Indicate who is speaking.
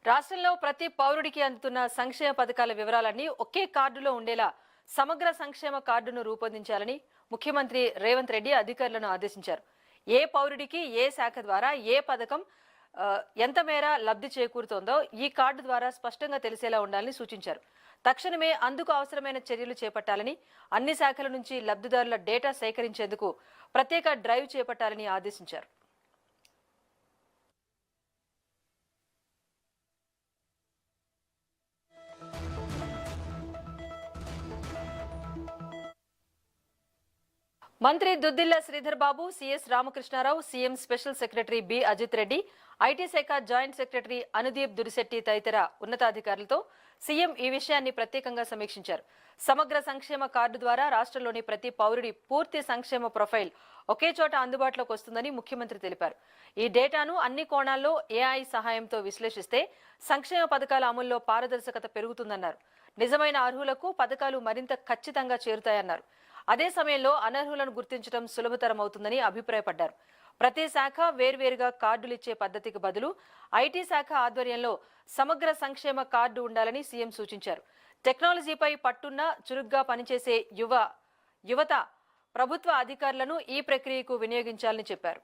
Speaker 1: రాష్ట్రంలో ప్రతి పౌరుడికి అందుతున్న సంక్షేమ పథకాల వివరాలన్నీ ఒకే కార్డులో ఉండేలా సమగ్ర సంక్షేమ కార్డును రూపొందించాలని ముఖ్యమంత్రి రేవంత్ రెడ్డి అధికారులను ఆదేశించారు. ఏ పౌరుడికి ఏ శాఖ ద్వారా ఏ పథకం ఎంత మేర లబ్ధి చేకూరుతోందో ఈ కార్డు ద్వారా స్పష్టంగా తెలిసేలా ఉండాలని సూచించారు. తక్షణమే అందుకు అవసరమైన చర్యలు చేపట్టాలని, అన్ని శాఖల నుంచి లబ్ధిదారుల డేటా సేకరించేందుకు ప్రత్యేక డ్రైవ్ చేపట్టాలని ఆదేశించారు. మంత్రి Duddilla Sridhar Babu, CS Ramakrishna Rao, CM special secretary B Ajit Reddy, IT శాఖ జాయింట్ సెక్రటరీ అనుదీప్ దురిశెట్టి తదితర ఉన్నతాధికారులతో సీఎం ఈ విషయాన్ని ప్రత్యేకంగా సమీక్షించారు. సమగ్ర సంక్షేమ కార్డు ద్వారా రాష్ట్రంలోని ప్రతి పౌరుడి పూర్తి సంక్షేమ ప్రొఫైల్ ఒకే చోట అందుబాటులోకి వస్తుందని ముఖ్యమంత్రి తెలిపారు. ఈ డేటాను అన్ని కోణాల్లో ఏఐ సహాయంతో విశ్లేషిస్తే సంక్షేమ పథకాల అమల్లో పారదర్శకత పెరుగుతుందన్నారు. నిజమైన అర్హులకు పథకాలు మరింత ఖచ్చితంగా చేరుతాయన్నారు. అదే సమయంలో అనర్హులను గుర్తించడం సులభతరం అవుతుందని అభిప్రాయపడ్డారు. ప్రతి శాఖ వేర్వేరుగా కార్డులు ఇచ్చే పద్ధతికి బదులు ఐటీ శాఖ ఆధ్వర్యంలో సమగ్ర సంక్షేమ కార్డు ఉండాలని సీఎం సూచించారు. టెక్నాలజీపై పట్టున్న చురుగ్గా పనిచేసే యువత ప్రభుత్వ అధికారులను ఈ ప్రక్రియకు వినియోగించాలని చెప్పారు.